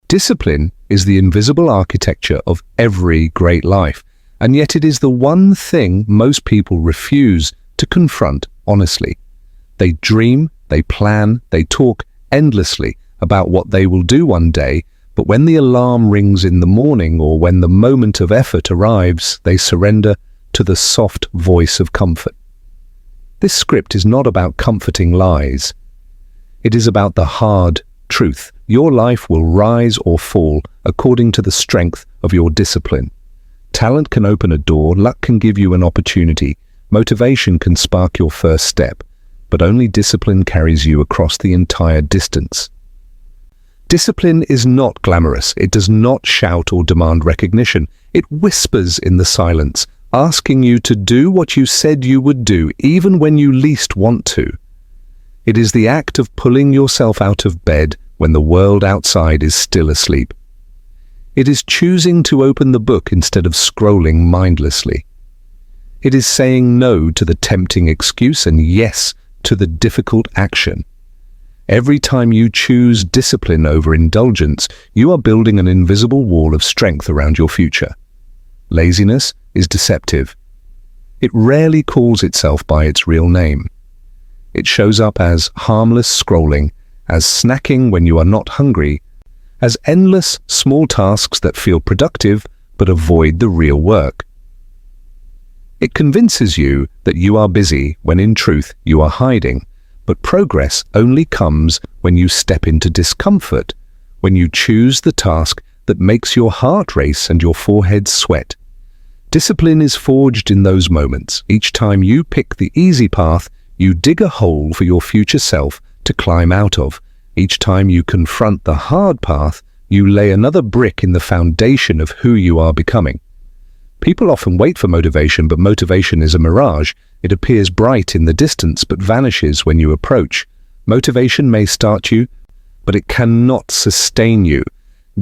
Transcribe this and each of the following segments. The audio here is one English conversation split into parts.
Discipline is the invisible architecture of every great life, and yet it is the one thing most people refuse to confront honestly. They dream, they plan, they talk endlessly about what they will do one day, but when the alarm rings in the morning or when the moment of effort arrives, they surrender to the soft voice of comfort. This script is not about comforting lies. It is about the hard truth. Your life will rise or fall according to the strength of your discipline. Talent can open a door, luck can give you an opportunity, motivation can spark your first step, but only discipline carries you across the entire distance. Discipline is not glamorous. It does not shout or demand recognition. It whispers in the silence, asking you to do what you said you would do, even when you least want to. It is the act of pulling yourself out of bed when the world outside is still asleep. It is choosing to open the book instead of scrolling mindlessly. It is saying no to the tempting excuse and yes to the difficult action. Every time you choose discipline over indulgence, you are building an invisible wall of strength around your future. Laziness is deceptive. It rarely calls itself by its real name. It shows up as harmless scrolling, as snacking when you are not hungry, as endless small tasks that feel productive but avoid the real work. It convinces you that you are busy when in truth you are hiding, but progress only comes when you step into discomfort, when you choose the task that makes your heart race and your forehead sweat. Discipline is forged in those moments. Each time you pick the easy path, you dig a hole for your future self to climb out of. Each time you confront the hard path, you lay another brick in the foundation of who you are becoming. People often wait for motivation, but motivation is a mirage. It appears bright in the distance, but vanishes when you approach. Motivation may start you, but it cannot sustain you.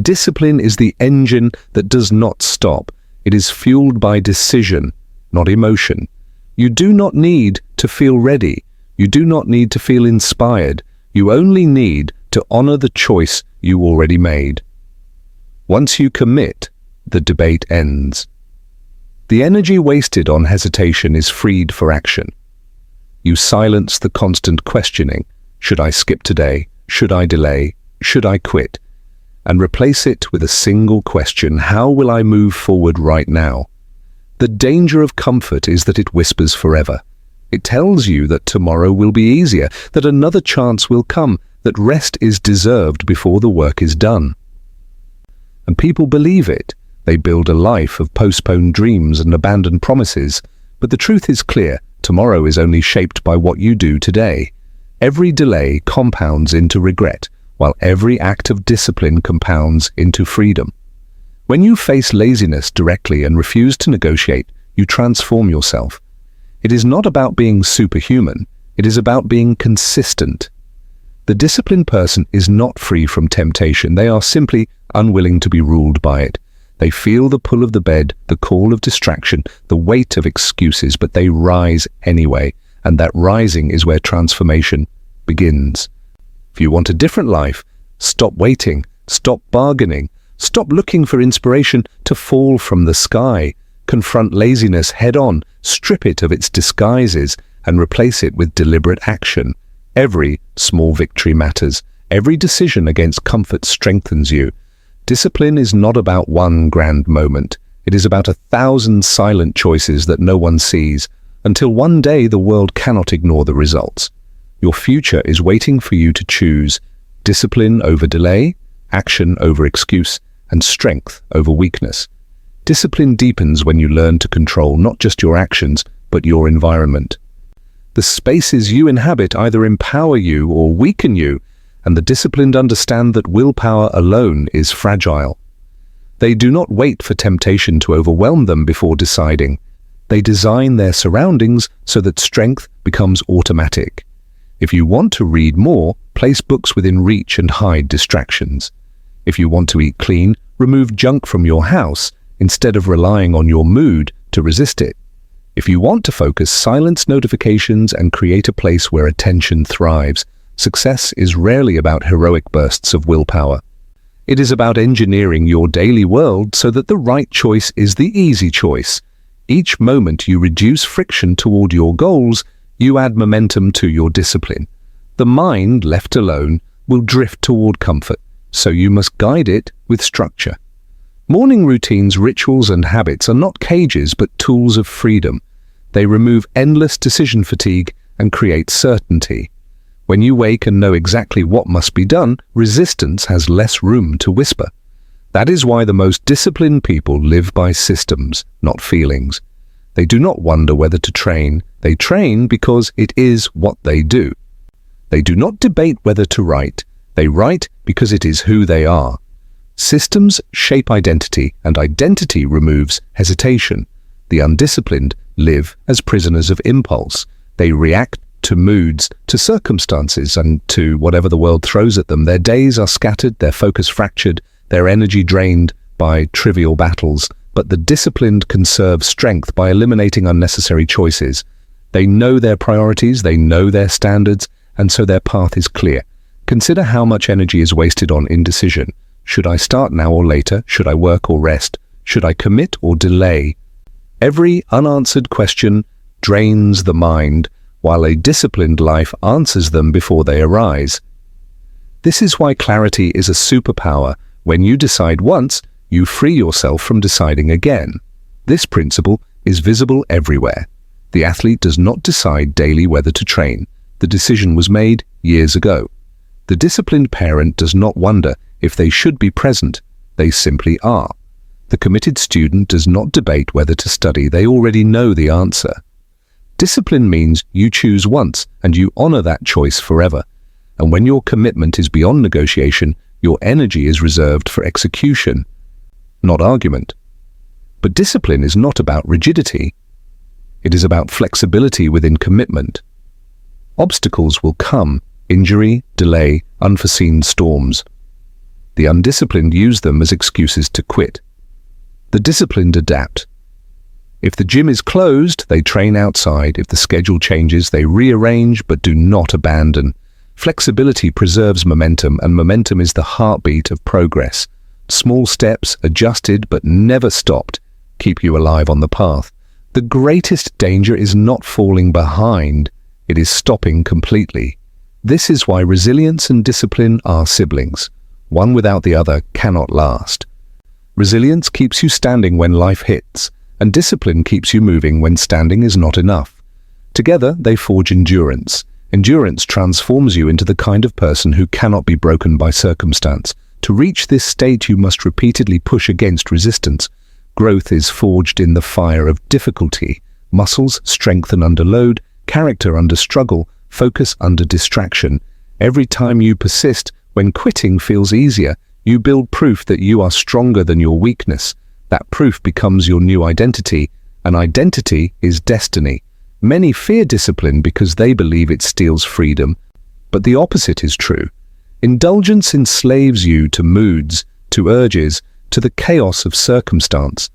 Discipline is the engine that does not stop. It is fueled by decision, not emotion. You do not need to feel ready. You do not need to feel inspired. You only need to honor the choice you already made. Once you commit, the debate ends. The energy wasted on hesitation is freed for action. You silence the constant questioning, should I skip today? Should I delay? Should I quit? And replace it with a single question, how will I move forward right now? The danger of comfort is that it whispers forever. It tells you that tomorrow will be easier, that another chance will come, that rest is deserved before the work is done. And people believe it. They build a life of postponed dreams and abandoned promises. But the truth is clear. Tomorrow is only shaped by what you do today. Every delay compounds into regret, while every act of discipline compounds into freedom. When you face laziness directly and refuse to negotiate, you transform yourself. It is not about being superhuman. It is about being consistent. The disciplined person is not free from temptation. They are simply unwilling to be ruled by it. They feel the pull of the bed, the call of distraction, the weight of excuses, but they rise anyway, and that rising is where transformation begins. If you want a different life, stop waiting, stop bargaining, stop looking for inspiration to fall from the sky. Confront laziness head-on, strip it of its disguises, and replace it with deliberate action. Every small victory matters. Every decision against comfort strengthens you. Discipline is not about one grand moment. It is about 1,000 silent choices that no one sees, until one day the world cannot ignore the results. Your future is waiting for you to choose discipline over delay, action over excuse, and strength over weakness. Discipline deepens when you learn to control not just your actions, but your environment. The spaces you inhabit either empower you or weaken you, and the disciplined understand that willpower alone is fragile. They do not wait for temptation to overwhelm them before deciding. They design their surroundings so that strength becomes automatic. If you want to read more, place books within reach and hide distractions. If you want to eat clean, remove junk from your house instead of relying on your mood to resist it. If you want to focus, silence notifications and create a place where attention thrives. Success is rarely about heroic bursts of willpower. It is about engineering your daily world so that the right choice is the easy choice. Each moment you reduce friction toward your goals, you add momentum to your discipline. The mind, left alone, will drift toward comfort, so you must guide it with structure. Morning routines, rituals, and habits are not cages but tools of freedom. They remove endless decision fatigue and create certainty. When you wake and know exactly what must be done, resistance has less room to whisper. That is why the most disciplined people live by systems, not feelings. They do not wonder whether to train. They train because it is what they do. They do not debate whether to write. They write because it is who they are. Systems shape identity, and identity removes hesitation. The undisciplined live as prisoners of impulse. They react to moods, to circumstances, and to whatever the world throws at them. Their days are scattered, their focus fractured, their energy drained by trivial battles. But the disciplined conserve strength by eliminating unnecessary choices. They know their priorities, they know their standards, and so their path is clear. Consider how much energy is wasted on indecision. Should I start now or later? Should I work or rest? Should I commit or delay? Every unanswered question drains the mind, while a disciplined life answers them before they arise. This is why clarity is a superpower. When you decide once, you free yourself from deciding again. This principle is visible everywhere. The athlete does not decide daily whether to train. The decision was made years ago. The disciplined parent does not wonder if they should be present. They simply are. The committed student does not debate whether to study. They already know the answer. Discipline means you choose once and you honor that choice forever. And when your commitment is beyond negotiation, your energy is reserved for execution, not argument. But discipline is not about rigidity. It is about flexibility within commitment. Obstacles will come: injury, delay, unforeseen storms. The undisciplined use them as excuses to quit. The disciplined adapt. If the gym is closed, they train outside. If the schedule changes, they rearrange but do not abandon. Flexibility preserves momentum, and momentum is the heartbeat of progress. Small steps, adjusted but never stopped, keep you alive on the path. The greatest danger is not falling behind, it is stopping completely. This is why resilience and discipline are siblings. One without the other cannot last. Resilience keeps you standing when life hits, and discipline keeps you moving when standing is not enough. Together, they forge endurance. Endurance transforms you into the kind of person who cannot be broken by circumstance. To reach this state, you must repeatedly push against resistance. Growth is forged in the fire of difficulty. Muscles strengthen under load, character under struggle, focus under distraction. Every time you persist, when quitting feels easier, you build proof that you are stronger than your weakness. That proof becomes your new identity. An identity is destiny. Many fear discipline because they believe it steals freedom, but the opposite is true. Indulgence enslaves you to moods, to urges, to the chaos of circumstance.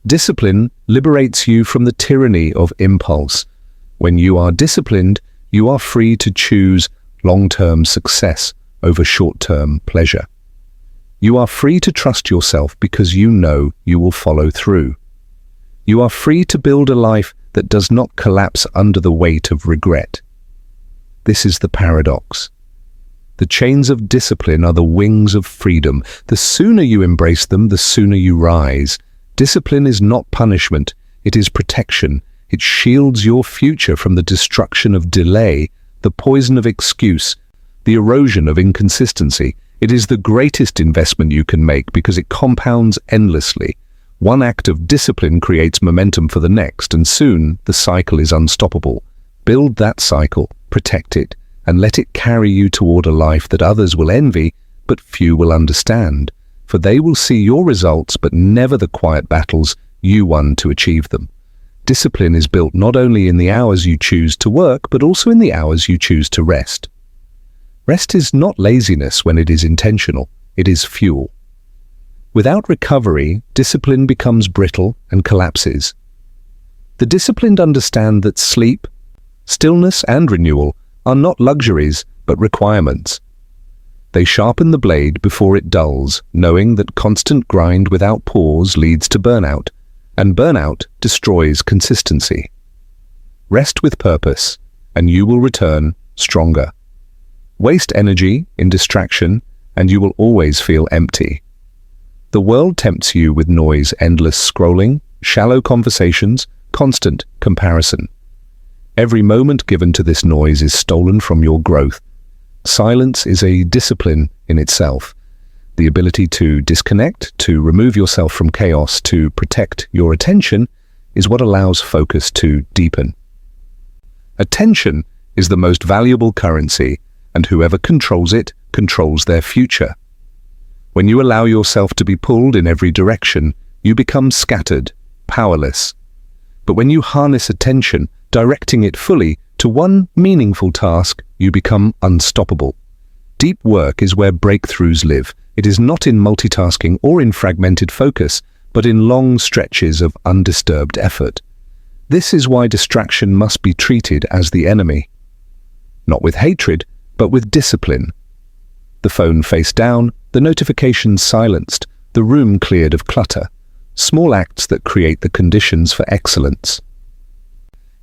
Discipline liberates you from the tyranny of impulse. When you are disciplined, you are free to choose long-term success over short-term pleasure. You are free to trust yourself because you know you will follow through. You are free to build a life that does not collapse under the weight of regret. This is the paradox. The chains of discipline are the wings of freedom. The sooner you embrace them, the sooner you rise. Discipline is not punishment, it is protection. It shields your future from the destruction of delay, the poison of excuse, the erosion of inconsistency. It is the greatest investment you can make because it compounds endlessly. One act of discipline creates momentum for the next, and soon the cycle is unstoppable. Build that cycle, protect it, and let it carry you toward a life that others will envy, but few will understand. For they will see your results, but never the quiet battles you won to achieve them. Discipline is built not only in the hours you choose to work, but also in the hours you choose to rest. Rest is not laziness when it is intentional, it is fuel. Without recovery, discipline becomes brittle and collapses. The disciplined understand that sleep, stillness, and renewal are not luxuries, but requirements. They sharpen the blade before it dulls, knowing that constant grind without pause leads to burnout, and burnout destroys consistency. Rest with purpose, and you will return stronger. Waste energy in distraction, and you will always feel empty. The world tempts you with noise, endless scrolling, shallow conversations, constant comparison. Every moment given to this noise is stolen from your growth. Silence is a discipline in itself. The ability to disconnect, to remove yourself from chaos, to protect your attention is what allows focus to deepen. Attention is the most valuable currency, and whoever controls it controls their future. When you allow yourself to be pulled in every direction, you become scattered, powerless. But when you harness attention, directing it fully to one meaningful task, you become unstoppable. Deep work is where breakthroughs live. It is not in multitasking or in fragmented focus, but in long stretches of undisturbed effort. This is why distraction must be treated as the enemy. Not with hatred, but with discipline. The phone face down, the notifications silenced, the room cleared of clutter. Small acts that create the conditions for excellence.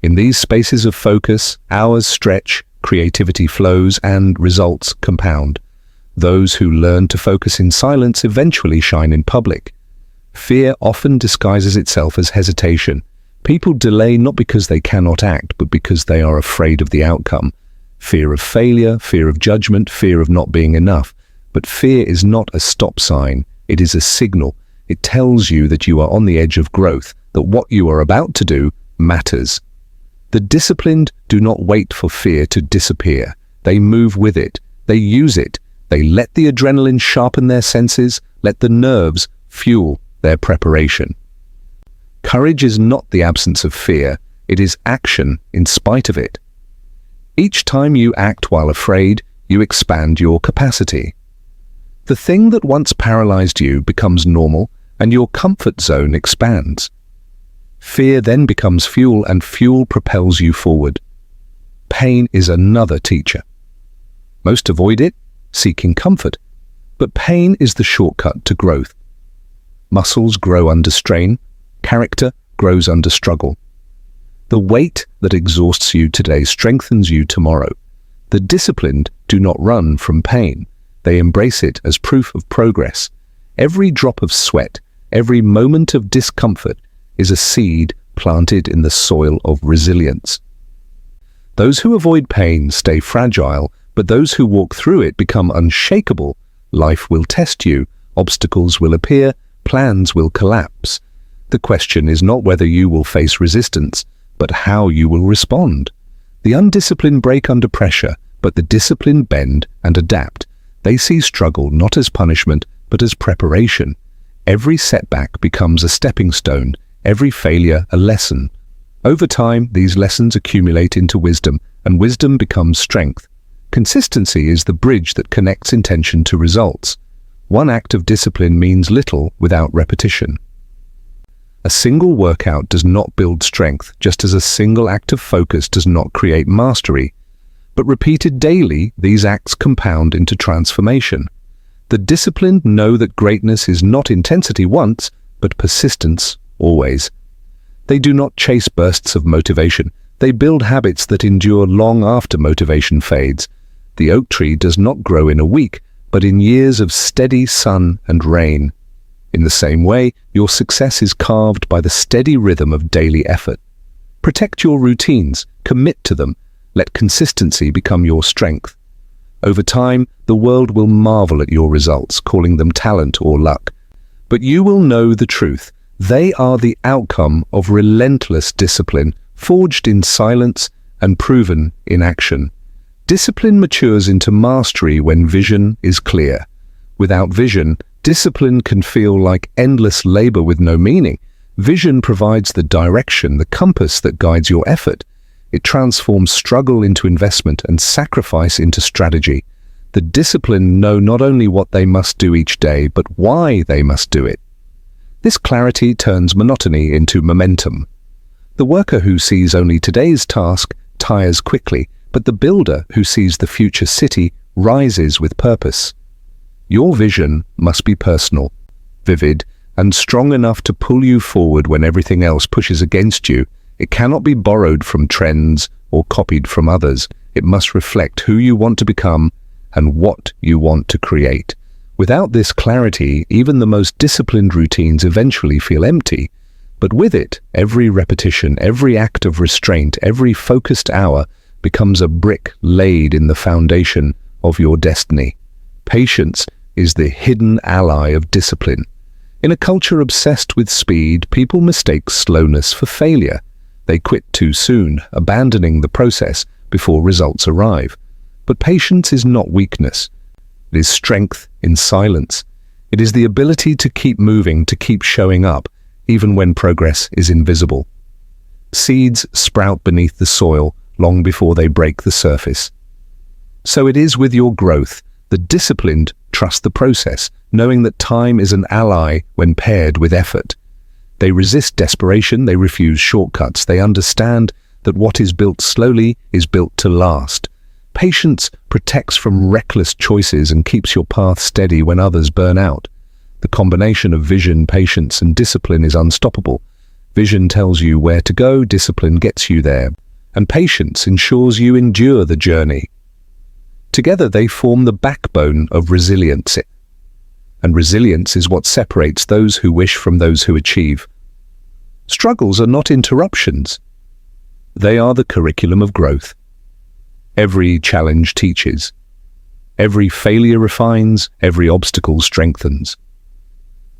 In these spaces of focus, hours stretch, creativity flows, and results compound. Those who learn to focus in silence eventually shine in public. Fear often disguises itself as hesitation. People delay not because they cannot act, but because they are afraid of the outcome. Fear of failure, fear of judgment, fear of not being enough. But fear is not a stop sign, it is a signal. It tells you that you are on the edge of growth, that what you are about to do matters. The disciplined do not wait for fear to disappear. They move with it. They use it. They let the adrenaline sharpen their senses, let the nerves fuel their preparation. Courage is not the absence of fear. It is action in spite of it. Each time you act while afraid, you expand your capacity. The thing that once paralyzed you becomes normal, and your comfort zone expands. Fear then becomes fuel, and fuel propels you forward. Pain is another teacher. Most avoid it, seeking comfort, but pain is the shortcut to growth. Muscles grow under strain, character grows under struggle. The weight that exhausts you today strengthens you tomorrow. The disciplined do not run from pain. They embrace it as proof of progress. Every drop of sweat, every moment of discomfort is a seed planted in the soil of resilience. Those who avoid pain stay fragile, but those who walk through it become unshakable. Life will test you, obstacles will appear, plans will collapse. The question is not whether you will face resistance, but how you will respond. The undisciplined break under pressure, but the disciplined bend and adapt. They see struggle not as punishment, but as preparation. Every setback becomes a stepping stone, every failure a lesson. Over time, these lessons accumulate into wisdom, and wisdom becomes strength. Consistency is the bridge that connects intention to results. One act of discipline means little without repetition. A single workout does not build strength, just as a single act of focus does not create mastery. But repeated daily, these acts compound into transformation. The disciplined know that greatness is not intensity once, but persistence always. They do not chase bursts of motivation. They build habits that endure long after motivation fades. The oak tree does not grow in a week, but in years of steady sun and rain. In the same way, your success is carved by the steady rhythm of daily effort. Protect your routines, commit to them. Let consistency become your strength. Over time, the world will marvel at your results, calling them talent or luck. But you will know the truth. They are the outcome of relentless discipline, forged in silence and proven in action. Discipline matures into mastery when vision is clear. Without vision, discipline can feel like endless labor with no meaning. Vision provides the direction, the compass that guides your effort. It transforms struggle into investment and sacrifice into strategy. The disciplined know not only what they must do each day, but why they must do it. This clarity turns monotony into momentum. The worker who sees only today's task tires quickly, but the builder who sees the future city rises with purpose. Your vision must be personal, vivid, and strong enough to pull you forward when everything else pushes against you. It cannot be borrowed from trends or copied from others. It must reflect who you want to become and what you want to create. Without this clarity, even the most disciplined routines eventually feel empty. But with it, every repetition, every act of restraint, every focused hour becomes a brick laid in the foundation of your destiny. Patience is the hidden ally of discipline. In a culture obsessed with speed, people mistake slowness for failure. They quit too soon, abandoning the process before results arrive. But patience is not weakness. It is strength in silence. It is the ability to keep moving, to keep showing up, even when progress is invisible. Seeds sprout beneath the soil long before they break the surface. So it is with your growth. The disciplined trust the process, knowing that time is an ally when paired with effort. They resist desperation, they refuse shortcuts, they understand that what is built slowly is built to last. Patience protects from reckless choices and keeps your path steady when others burn out. The combination of vision, patience, and discipline is unstoppable. Vision tells you where to go, discipline gets you there, and patience ensures you endure the journey. Together they form the backbone of resilience. And resilience is what separates those who wish from those who achieve. Struggles are not interruptions. They are the curriculum of growth. Every challenge teaches. Every failure refines, every obstacle strengthens.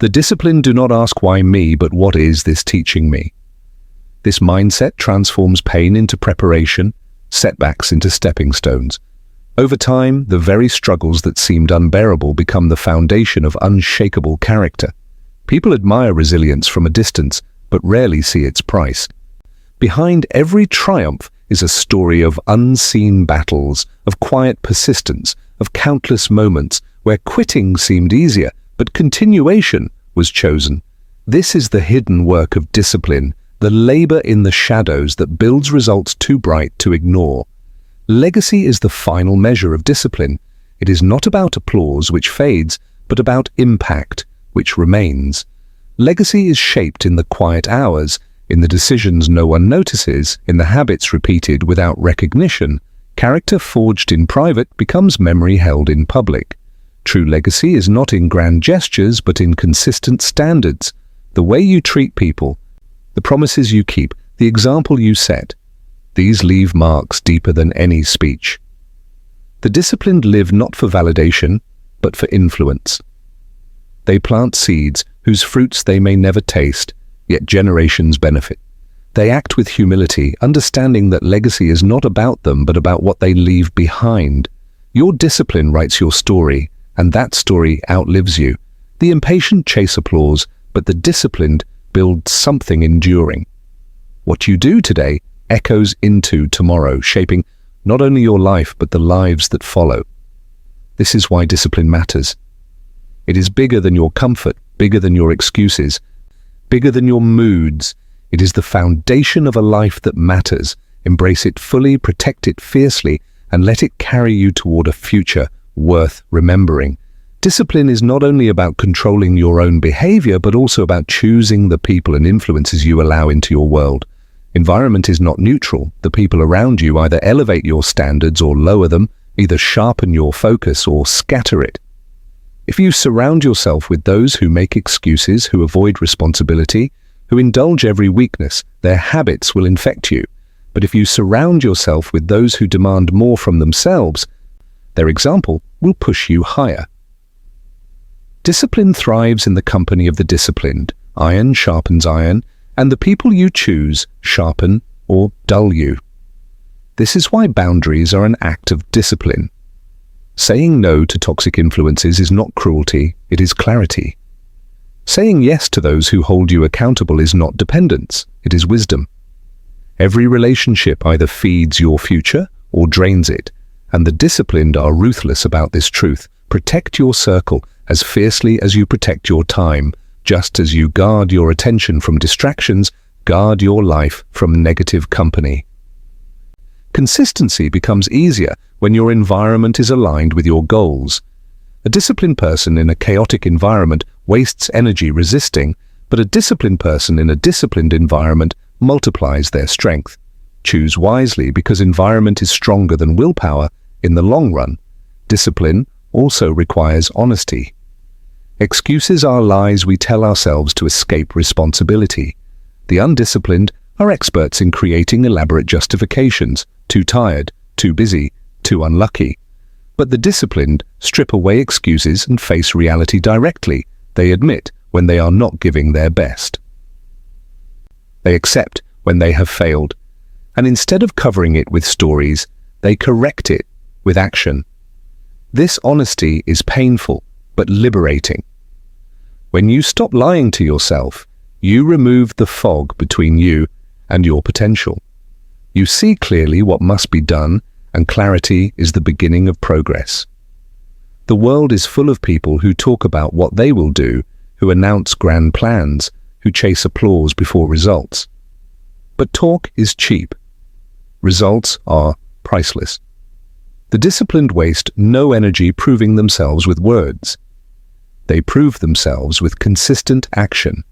The disciplined do not ask why me, but what is this teaching me? This mindset transforms pain into preparation, setbacks into stepping stones. Over time, the very struggles that seemed unbearable become the foundation of unshakable character. People admire resilience from a distance, but rarely see its price. Behind every triumph is a story of unseen battles, of quiet persistence, of countless moments where quitting seemed easier, but continuation was chosen. This is the hidden work of discipline, the labor in the shadows that builds results too bright to ignore. Legacy is the final measure of discipline. It is not about applause, which fades, but about impact, which remains. Legacy is shaped in the quiet hours, in the decisions no one notices, in the habits repeated without recognition. Character forged in private becomes memory held in public. True legacy is not in grand gestures, but in consistent standards. The way you treat people, the promises you keep, the example you set. These leave marks deeper than any speech. The disciplined live not for validation, but for influence. They plant seeds whose fruits they may never taste, yet generations benefit. They act with humility, understanding that legacy is not about them, but about what they leave behind. Your discipline writes your story, and that story outlives you. The impatient chase applause, but the disciplined build something enduring. What you do today echoes into tomorrow, shaping not only your life, but the lives that follow. This is why discipline matters. It is bigger than your comfort, bigger than your excuses, bigger than your moods. It is the foundation of a life that matters. Embrace it fully, protect it fiercely, and let it carry you toward a future worth remembering. Discipline is not only about controlling your own behavior, but also about choosing the people and influences you allow into your world. Environment is not neutral. The people around you either elevate your standards or lower them, either sharpen your focus or scatter it. If you surround yourself with those who make excuses, who avoid responsibility, who indulge every weakness, their habits will infect you. But if you surround yourself with those who demand more from themselves, their example will push you higher. Discipline thrives in the company of the disciplined. Iron sharpens iron, and the people you choose sharpen or dull you. This is why boundaries are an act of discipline. Saying no to toxic influences is not cruelty, it is clarity. Saying yes to those who hold you accountable is not dependence, it is wisdom. Every relationship either feeds your future or drains it, and the disciplined are ruthless about this truth. Protect your circle as fiercely as you protect your time. Just as you guard your attention from distractions, guard your life from negative company. Consistency becomes easier when your environment is aligned with your goals. A disciplined person in a chaotic environment wastes energy resisting, but a disciplined person in a disciplined environment multiplies their strength. Choose wisely because environment is stronger than willpower in the long run. Discipline also requires honesty. Excuses are lies we tell ourselves to escape responsibility. The undisciplined are experts in creating elaborate justifications: too tired, too busy, too unlucky. But the disciplined strip away excuses and face reality directly. They admit when they are not giving their best. They accept when they have failed. And instead of covering it with stories, they correct it with action. This honesty is painful, but liberating. When you stop lying to yourself, you remove the fog between you and your potential. You see clearly what must be done, and clarity is the beginning of progress. The world is full of people who talk about what they will do, who announce grand plans, who chase applause before results. But talk is cheap. Results are priceless. The disciplined waste no energy proving themselves with words. They prove themselves with consistent action.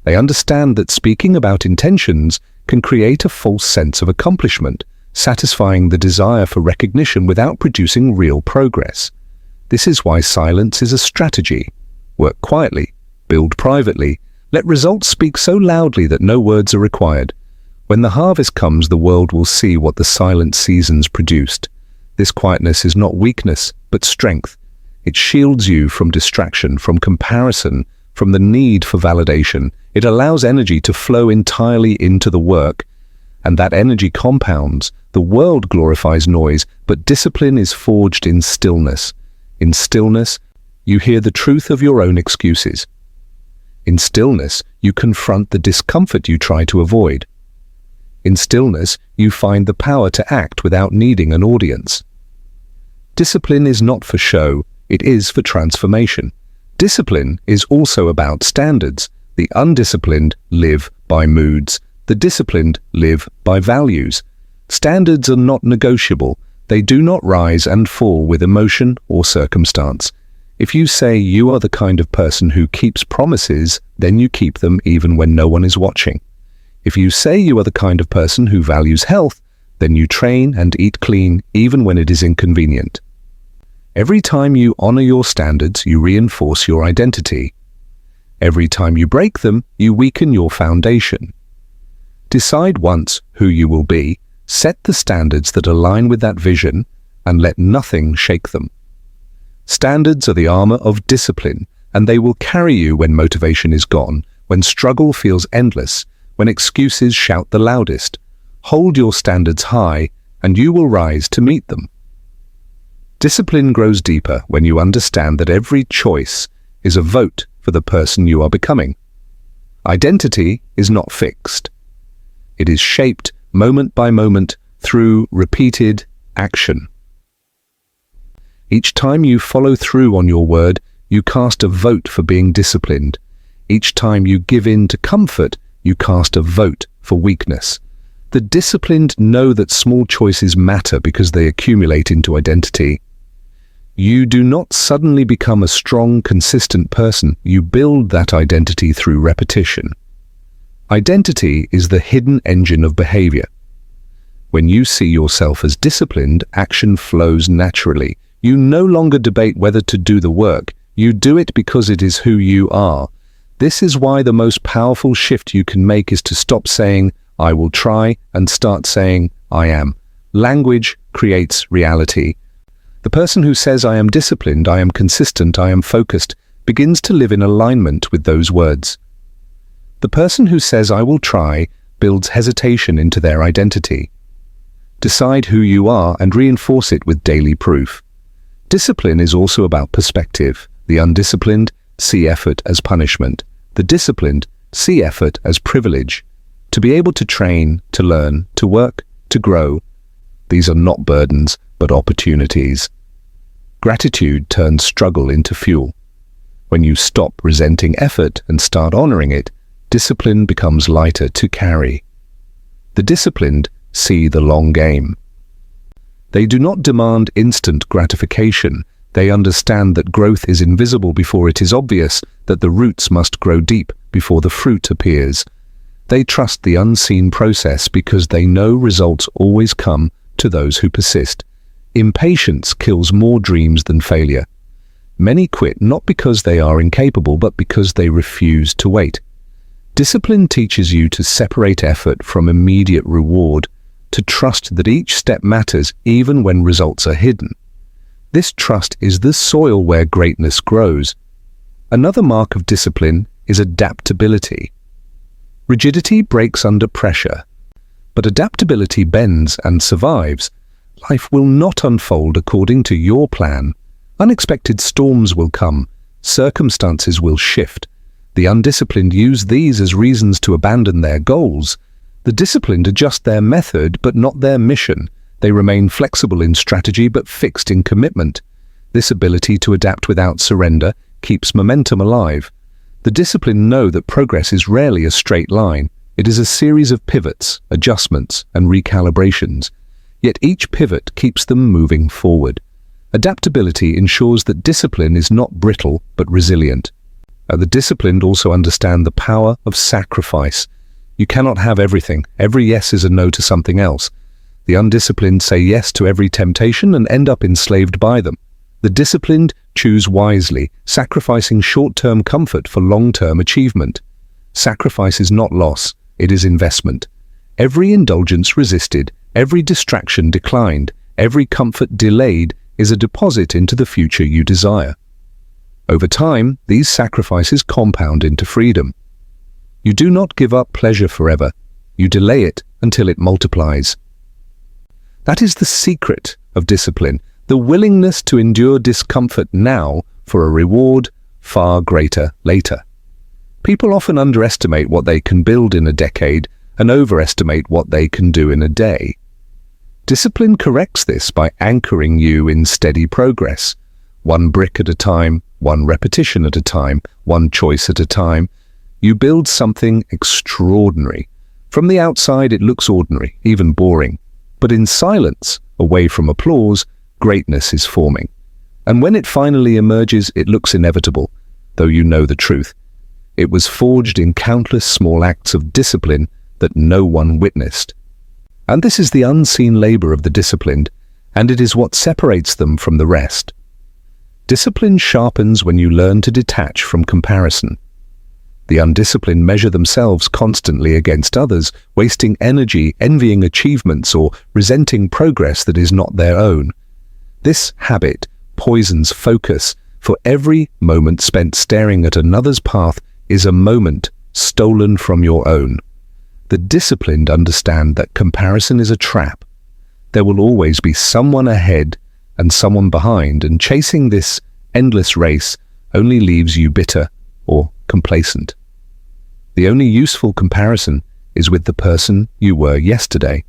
They understand that speaking about intentions can create a false sense of accomplishment, satisfying the desire for recognition without producing real progress. This is why silence is a strategy. Work quietly, build privately, let results speak so loudly that no words are required. When the harvest comes, the world will see what the silent seasons produced. This quietness is not weakness, but strength. It shields you from distraction, from comparison, from the need for validation. It allows energy to flow entirely into the work, and that energy compounds. The world glorifies noise, but discipline is forged in stillness. In stillness, you hear the truth of your own excuses. In stillness, you confront the discomfort you try to avoid. In stillness, you find the power to act without needing an audience. Discipline is not for show, it is for transformation. Discipline is also about standards. The undisciplined live by moods. The disciplined live by values. Standards are not negotiable. They do not rise and fall with emotion or circumstance. If you say you are the kind of person who keeps promises, then you keep them even when no one is watching. If you say you are the kind of person who values health, then you train and eat clean even when it is inconvenient. Every time you honor your standards, you reinforce your identity. Every time you break them, you weaken your foundation. Decide once who you will be, set the standards that align with that vision, and let nothing shake them. Standards are the armor of discipline, and they will carry you when motivation is gone, when struggle feels endless, when excuses shout the loudest. Hold your standards high, and you will rise to meet them. Discipline grows deeper when you understand that every choice is a vote for the person you are becoming. Identity is not fixed. It is shaped moment by moment through repeated action. Each time you follow through on your word, you cast a vote for being disciplined. Each time you give in to comfort, you cast a vote for weakness. The disciplined know that small choices matter because they accumulate into identity. You do not suddenly become a strong, consistent person. You build that identity through repetition. Identity is the hidden engine of behavior. When you see yourself as disciplined, action flows naturally. You no longer debate whether to do the work. You do it because it is who you are. This is why the most powerful shift you can make is to stop saying, "I will try," and start saying, "I am." Language creates reality. The person who says, "I am disciplined, I am consistent, I am focused," begins to live in alignment with those words. The person who says, "I will try," builds hesitation into their identity. Decide who you are and reinforce it with daily proof. Discipline is also about perspective. The undisciplined see effort as punishment. The disciplined see effort as privilege. To be able to train, to learn, to work, to grow, these are not burdens, but opportunities. Gratitude turns struggle into fuel. When you stop resenting effort and start honoring it, discipline becomes lighter to carry. The disciplined see the long game. They do not demand instant gratification. They understand that growth is invisible before it is obvious, that the roots must grow deep before the fruit appears. They trust the unseen process because they know results always come to those who persist. Impatience kills more dreams than failure. Many quit not because they are incapable, but because they refuse to wait. Discipline teaches you to separate effort from immediate reward, to trust that each step matters even when results are hidden. This trust is the soil where greatness grows. Another mark of discipline is adaptability. Rigidity breaks under pressure, but adaptability bends and survives. Life will not unfold according to your plan. Unexpected storms will come, circumstances will shift. The undisciplined use these as reasons to abandon their goals. The disciplined adjust their method but not their mission. They remain flexible in strategy but fixed in commitment. This ability to adapt without surrender keeps momentum alive. The disciplined know that progress is rarely a straight line. It is a series of pivots, adjustments, and recalibrations. Yet each pivot keeps them moving forward. Adaptability ensures that discipline is not brittle but resilient. The disciplined also understand the power of sacrifice. You cannot have everything. Every yes is a no to something else. The undisciplined say yes to every temptation and end up enslaved by them. The disciplined choose wisely, sacrificing short-term comfort for long-term achievement. Sacrifice is not loss, it is investment. Every indulgence resisted, every distraction declined, every comfort delayed is a deposit into the future you desire. Over time, these sacrifices compound into freedom. You do not give up pleasure forever. You delay it until it multiplies. That is the secret of discipline, the willingness to endure discomfort now for a reward far greater later. People often underestimate what they can build in a decade and overestimate what they can do in a day. Discipline corrects this by anchoring you in steady progress. One brick at a time, one repetition at a time, one choice at a time. You build something extraordinary. From the outside it looks ordinary, even boring. But in silence, away from applause, greatness is forming. And when it finally emerges, it looks inevitable, though you know the truth. It was forged in countless small acts of discipline that no one witnessed. And this is the unseen labor of the disciplined, and it is what separates them from the rest. Discipline sharpens when you learn to detach from comparison. The undisciplined measure themselves constantly against others, wasting energy, envying achievements, or resenting progress that is not their own. This habit poisons focus, for every moment spent staring at another's path is a moment stolen from your own. The disciplined understand that comparison is a trap. There will always be someone ahead and someone behind, and chasing this endless race only leaves you bitter or complacent. The only useful comparison is with the person you were yesterday.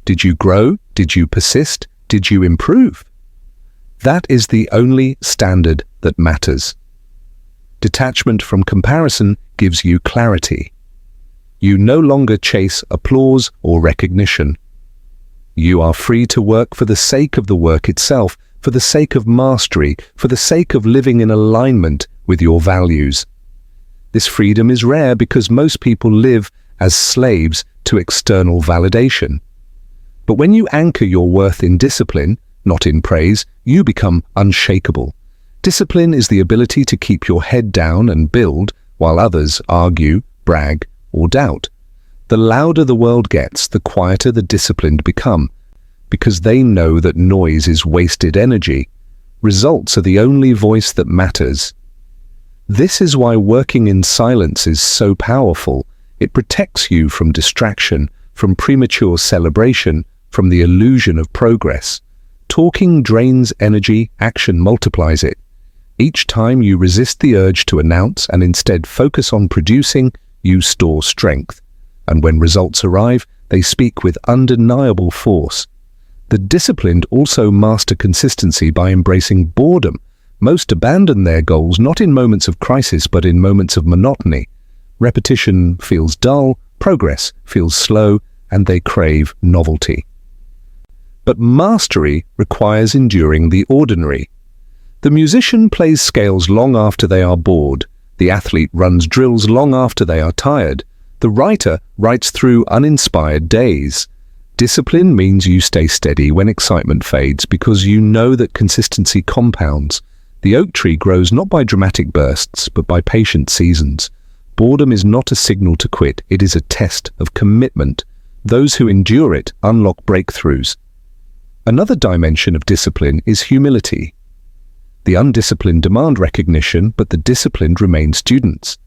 Did you grow? Did you persist? Did you improve? That is the only standard that matters. Detachment from comparison gives you clarity. You no longer chase applause or recognition. You are free to work for the sake of the work itself, for the sake of mastery, for the sake of living in alignment with your values. This freedom is rare because most people live as slaves to external validation. But when you anchor your worth in discipline, not in praise, you become unshakable. Discipline is the ability to keep your head down and build while others argue, brag, or doubt. The louder the world gets, the quieter the disciplined become, because they know that noise is wasted energy. Results are the only voice that matters. This is why working in silence is so powerful. It protects you from distraction, from premature celebration, from the illusion of progress. Talking drains energy, action multiplies it. Each time you resist the urge to announce and instead focus on producing, you store strength. And when results arrive, they speak with undeniable force. The disciplined also master consistency by embracing boredom. Most abandon their goals not in moments of crisis but in moments of monotony. Repetition feels dull, progress feels slow, and they crave novelty. But mastery requires enduring the ordinary. The musician plays scales long after they are bored. The athlete runs drills long after they are tired. The writer writes through uninspired days. Discipline means you stay steady when excitement fades because you know that consistency compounds. The oak tree grows not by dramatic bursts, but by patient seasons. Boredom is not a signal to quit, it is a test of commitment. Those who endure it unlock breakthroughs. Another dimension of discipline is humility. The undisciplined demand recognition, but the disciplined remain students.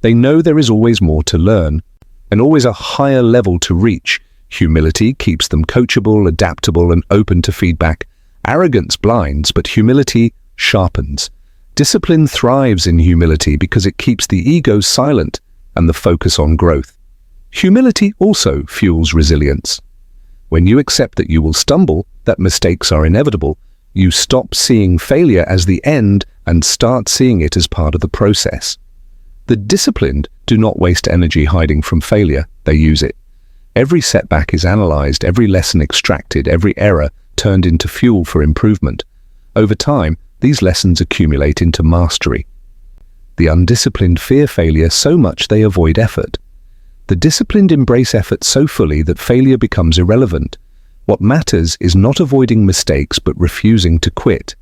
They know there is always more to learn, and always a higher level to reach. Humility keeps them coachable, adaptable, and open to feedback. Arrogance blinds, but humility sharpens. Discipline thrives in humility because it keeps the ego silent and the focus on growth. Humility also fuels resilience. When you accept that you will stumble, that mistakes are inevitable, you stop seeing failure as the end and start seeing it as part of the process. The disciplined do not waste energy hiding from failure, they use it. Every setback is analyzed, every lesson extracted, every error turned into fuel for improvement. Over time, these lessons accumulate into mastery. The undisciplined fear failure so much they avoid effort. The disciplined embrace effort so fully that failure becomes irrelevant. What matters is not avoiding mistakes but refusing to quit.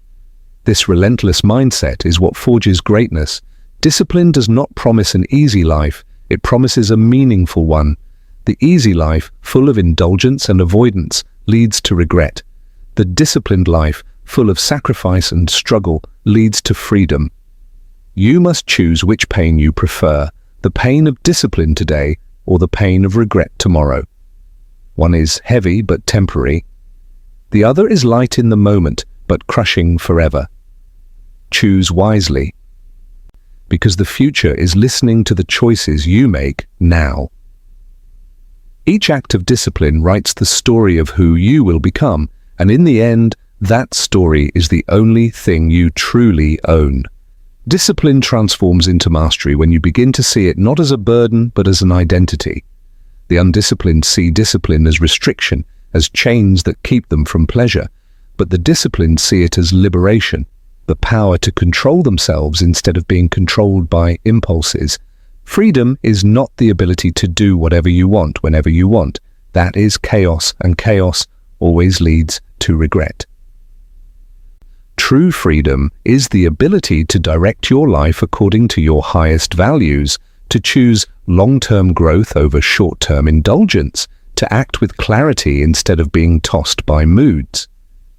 This relentless mindset is what forges greatness. Discipline does not promise an easy life, it promises a meaningful one. The easy life, full of indulgence and avoidance, leads to regret. The disciplined life, full of sacrifice and struggle, leads to freedom. You must choose which pain you prefer, the pain of discipline today or the pain of regret tomorrow. One is heavy but temporary. The other is light in the moment but crushing forever. Choose wisely, because the future is listening to the choices you make now. Each act of discipline writes the story of who you will become, and in the end, that story is the only thing you truly own. Discipline transforms into mastery when you begin to see it not as a burden but as an identity. The undisciplined see discipline as restriction, as chains that keep them from pleasure, but the disciplined see it as liberation, the power to control themselves instead of being controlled by impulses. Freedom is not the ability to do whatever you want whenever you want. That is chaos, and chaos always leads to regret. True freedom is the ability to direct your life according to your highest values, to choose long-term growth over short-term indulgence, to act with clarity instead of being tossed by moods.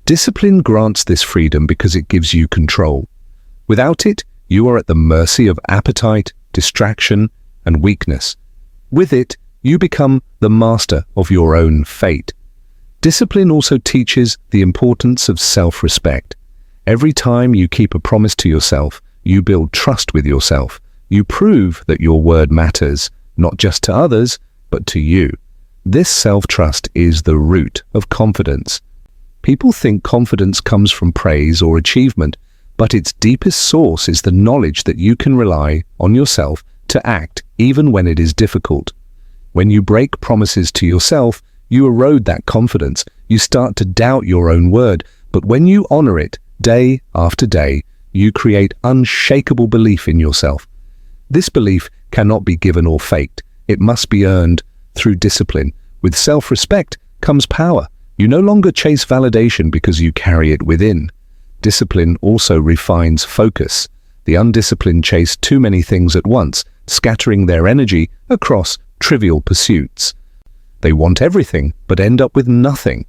Discipline grants this freedom because it gives you control. Without it, you are at the mercy of appetite, distraction, and weakness. With it, you become the master of your own fate. Discipline also teaches the importance of self-respect. Every time you keep a promise to yourself, you build trust with yourself. You prove that your word matters, not just to others, but to you. This self-trust is the root of confidence. People think confidence comes from praise or achievement, but its deepest source is the knowledge that you can rely on yourself to act even when it is difficult. When you break promises to yourself, you erode that confidence. You start to doubt your own word, but when you honor it day after day, you create unshakable belief in yourself. This belief cannot be given or faked. It must be earned through discipline. With self-respect comes power. You no longer chase validation because you carry it within. Discipline also refines focus. The undisciplined chase too many things at once, scattering their energy across trivial pursuits. They want everything, but end up with nothing.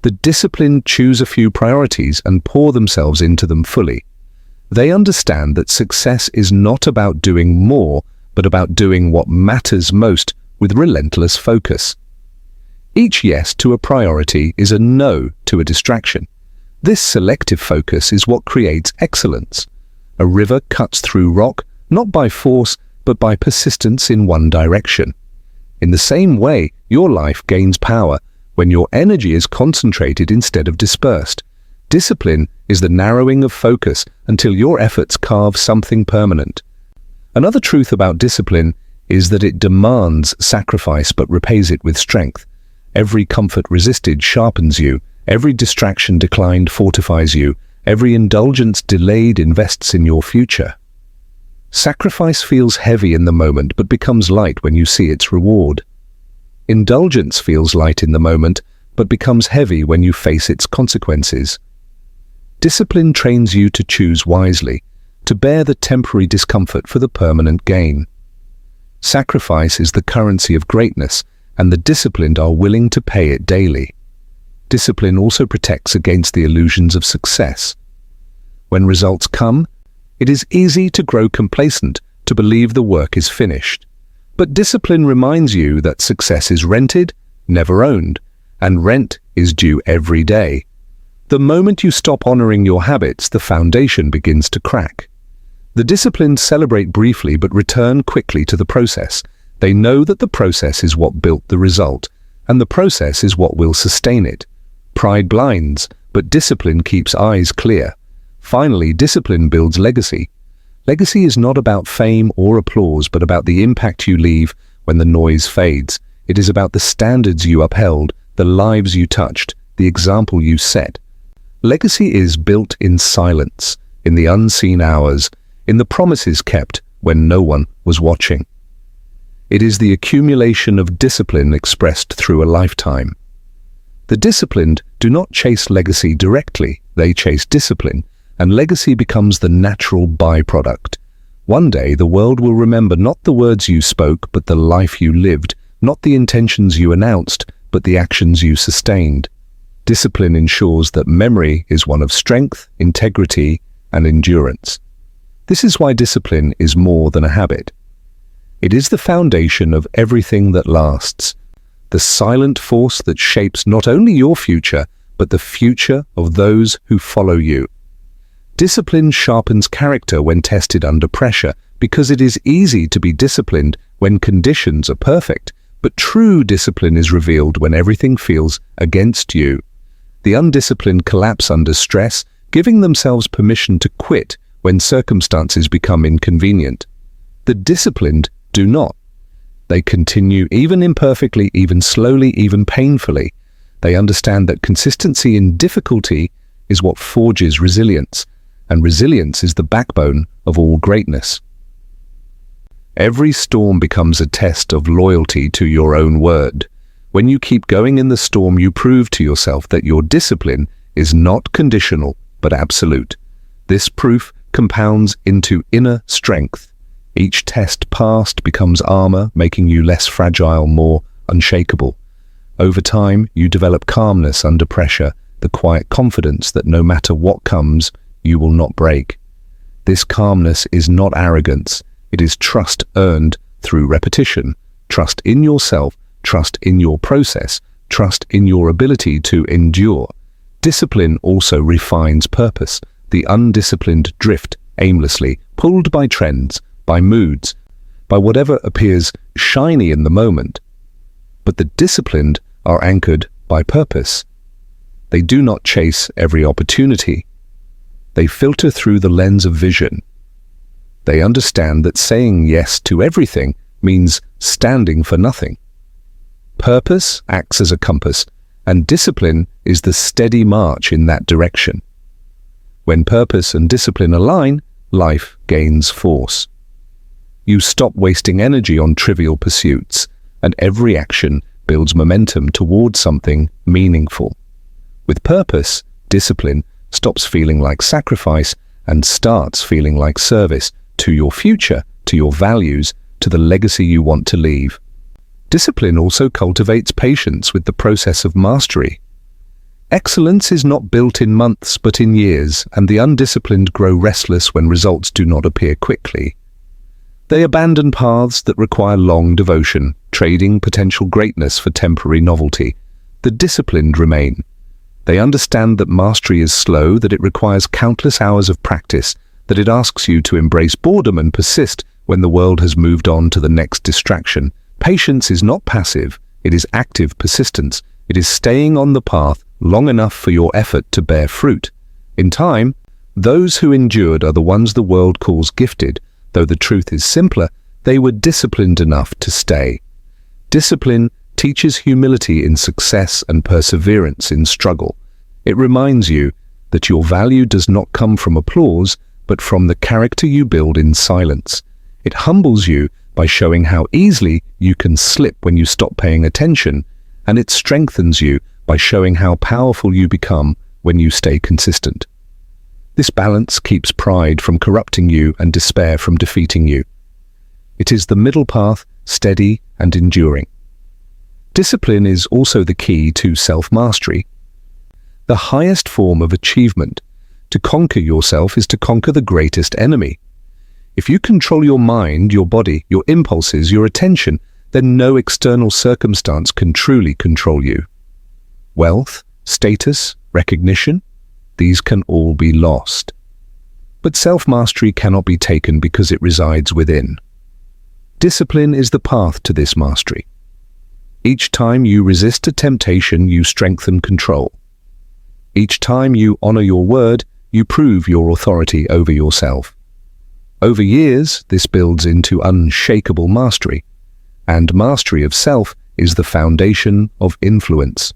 The disciplined choose a few priorities and pour themselves into them fully. They understand that success is not about doing more, but about doing what matters most with relentless focus. Each yes to a priority is a no to a distraction. This selective focus is what creates excellence. A river cuts through rock, not by force, but by persistence in one direction. In the same way, your life gains power when your energy is concentrated instead of dispersed. Discipline is the narrowing of focus until your efforts carve something permanent. Another truth about discipline is that it demands sacrifice but repays it with strength. Every comfort resisted sharpens you. Every distraction declined fortifies you. Every indulgence delayed invests in your future. Sacrifice feels heavy in the moment but becomes light when you see its reward. Indulgence feels light in the moment but becomes heavy when you face its consequences. Discipline trains you to choose wisely, to bear the temporary discomfort for the permanent gain. Sacrifice is the currency of greatness, and the disciplined are willing to pay it daily. Discipline also protects against the illusions of success. When results come, it is easy to grow complacent, to believe the work is finished. But discipline reminds you that success is rented, never owned, and rent is due every day. The moment you stop honoring your habits, the foundation begins to crack. The disciplined celebrate briefly but return quickly to the process. They know that the process is what built the result, and the process is what will sustain it. Pride blinds, but discipline keeps eyes clear. Finally, discipline builds legacy. Legacy is not about fame or applause, but about the impact you leave when the noise fades. It is about the standards you upheld, the lives you touched, the example you set. Legacy is built in silence, in the unseen hours, in the promises kept when no one was watching. It is the accumulation of discipline expressed through a lifetime. The disciplined do not chase legacy directly, they chase discipline, and legacy becomes the natural byproduct. One day the world will remember not the words you spoke, but the life you lived, not the intentions you announced, but the actions you sustained. Discipline ensures that memory is one of strength, integrity, and endurance. This is why discipline is more than a habit. It is the foundation of everything that lasts, the silent force that shapes not only your future, but the future of those who follow you. Discipline sharpens character when tested under pressure, because it is easy to be disciplined when conditions are perfect, but true discipline is revealed when everything feels against you. The undisciplined collapse under stress, giving themselves permission to quit when circumstances become inconvenient. The disciplined do not. They continue, even imperfectly, even slowly, even painfully. They understand that consistency in difficulty is what forges resilience, and resilience is the backbone of all greatness. Every storm becomes a test of loyalty to your own word. When you keep going in the storm, you prove to yourself that your discipline is not conditional, but absolute. This proof compounds into inner strength. Each test passed becomes armor, making you less fragile, more unshakable. Over time, you develop calmness under pressure, the quiet confidence that no matter what comes, you will not break. This calmness is not arrogance. It is trust earned through repetition, trust in yourself, trust in your process, trust in your ability to endure. Discipline also refines purpose. The undisciplined drift aimlessly, pulled by trends, by moods, by whatever appears shiny in the moment. But the disciplined are anchored by purpose. They do not chase every opportunity. They filter through the lens of vision. They understand that saying yes to everything means standing for nothing. Purpose acts as a compass, and discipline is the steady march in that direction. When purpose and discipline align, life gains force. You stop wasting energy on trivial pursuits, and every action builds momentum towards something meaningful. With purpose, discipline stops feeling like sacrifice and starts feeling like service to your future, to your values, to the legacy you want to leave. Discipline also cultivates patience with the process of mastery. Excellence is not built in months but in years, and the undisciplined grow restless when results do not appear quickly. They abandon paths that require long devotion, trading potential greatness for temporary novelty. The disciplined remain. They understand that mastery is slow, that it requires countless hours of practice, that it asks you to embrace boredom and persist when the world has moved on to the next distraction. Patience is not passive, it is active persistence. It is staying on the path long enough for your effort to bear fruit. In time, those who endured are the ones the world calls gifted. Though the truth is simpler, they were disciplined enough to stay. Discipline teaches humility in success and perseverance in struggle. It reminds you that your value does not come from applause, but from the character you build in silence. It humbles you by showing how easily you can slip when you stop paying attention, and it strengthens you by showing how powerful you become when you stay consistent. This balance keeps pride from corrupting you and despair from defeating you. It is the middle path, steady and enduring. Discipline is also the key to self-mastery. The highest form of achievement. To conquer yourself is to conquer the greatest enemy. If you control your mind, your body, your impulses, your attention, then no external circumstance can truly control you. Wealth, status, recognition, these can all be lost. But self-mastery cannot be taken because it resides within. Discipline is the path to this mastery. Each time you resist a temptation, you strengthen control. Each time you honor your word, you prove your authority over yourself. Over years, this builds into unshakable mastery, and mastery of self is the foundation of influence.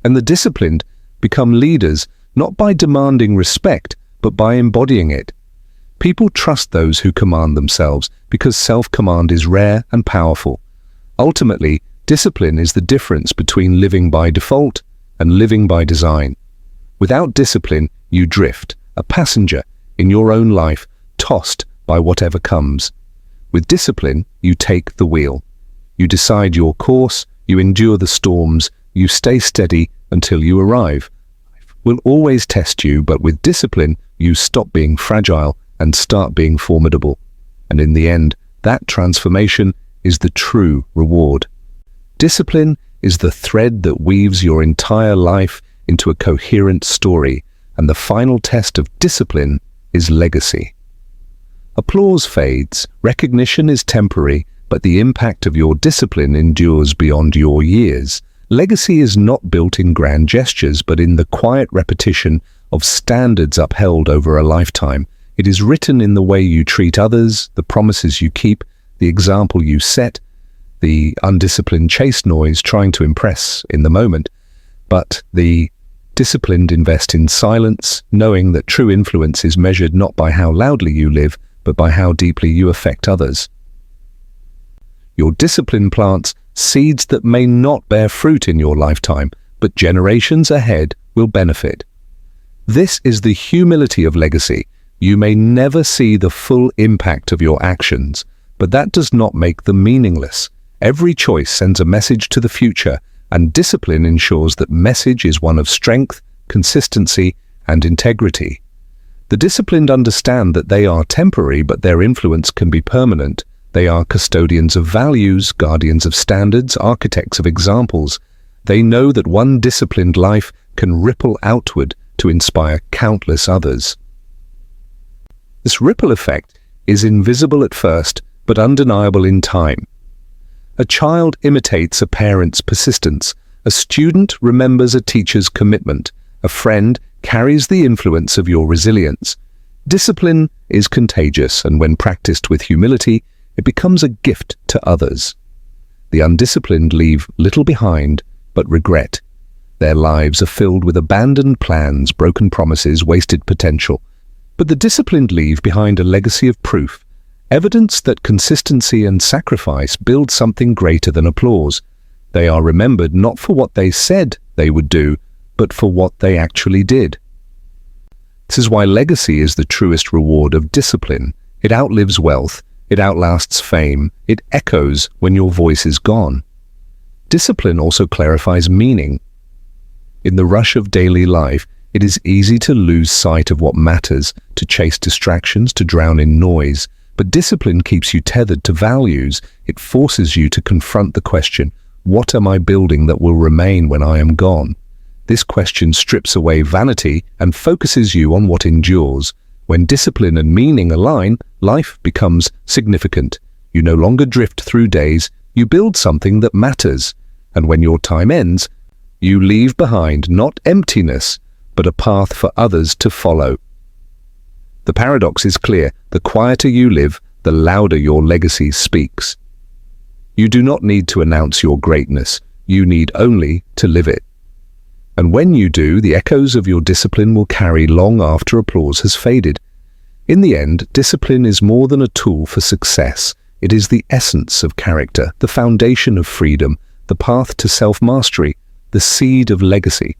And the disciplined become leaders not by demanding respect, but by embodying it. People trust those who command themselves because self-command is rare and powerful. Ultimately, discipline is the difference between living by default and living by design. Without discipline, you drift, a passenger in your own life, tossed by whatever comes. With discipline, you take the wheel. You decide your course, you endure the storms, you stay steady until you arrive. Life will always test you, but with discipline, you stop being fragile and start being formidable. And in the end, that transformation is the true reward. Discipline is the thread that weaves your entire life into a coherent story, and the final test of discipline is legacy. Applause fades, recognition is temporary, but the impact of your discipline endures beyond your years. Legacy is not built in grand gestures, but in the quiet repetition of standards upheld over a lifetime. It is written in the way you treat others, the promises you keep, the example you set, the undisciplined chase noise trying to impress in the moment, but the disciplined invest in silence, knowing that true influence is measured not by how loudly you live, but by how deeply you affect others. Your discipline plants seeds that may not bear fruit in your lifetime, but generations ahead will benefit. This is the humility of legacy. You may never see the full impact of your actions, but that does not make them meaningless. Every choice sends a message to the future, and discipline ensures that message is one of strength, consistency, and integrity. The disciplined understand that they are temporary, but their influence can be permanent. They are custodians of values, guardians of standards, architects of examples. They know that one disciplined life can ripple outward to inspire countless others. This ripple effect is invisible at first, but undeniable in time. A child imitates a parent's persistence. A student remembers a teacher's commitment. A friend carries the influence of your resilience. Discipline is contagious, and when practiced with humility, it becomes a gift to others. The undisciplined leave little behind but regret. Their lives are filled with abandoned plans, broken promises, wasted potential. But the disciplined leave behind a legacy of proof, evidence that consistency and sacrifice build something greater than applause. They are remembered not for what they said they would do, but for what they actually did. This is why legacy is the truest reward of discipline. It outlives wealth, it outlasts fame, it echoes when your voice is gone. Discipline also clarifies meaning. In the rush of daily life, it is easy to lose sight of what matters, to chase distractions, to drown in noise. But discipline keeps you tethered to values. It forces you to confront the question, what am I building that will remain when I am gone? This question strips away vanity and focuses you on what endures. When discipline and meaning align, life becomes significant. You no longer drift through days, you build something that matters. And when your time ends, you leave behind not emptiness, but a path for others to follow. The paradox is clear. The quieter you live, the louder your legacy speaks. You do not need to announce your greatness, you need only to live it. And when you do, the echoes of your discipline will carry long after applause has faded. In the end, discipline is more than a tool for success. It is the essence of character, the foundation of freedom, the path to self-mastery, the seed of legacy.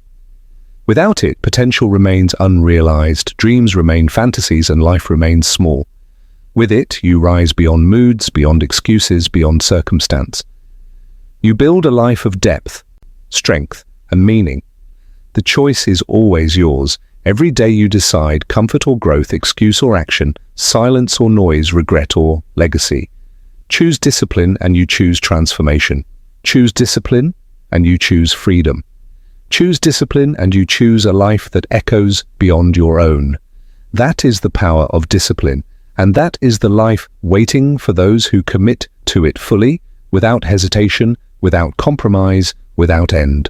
Without it, potential remains unrealized, dreams remain fantasies, and life remains small. With it, you rise beyond moods, beyond excuses, beyond circumstance. You build a life of depth, strength, and meaning. The choice is always yours. Every day you decide comfort or growth, excuse or action, silence or noise, regret or legacy. Choose discipline and you choose transformation. Choose discipline and you choose freedom. Choose discipline and you choose a life that echoes beyond your own. That is the power of discipline, and that is the life waiting for those who commit to it fully, without hesitation, without compromise, without end.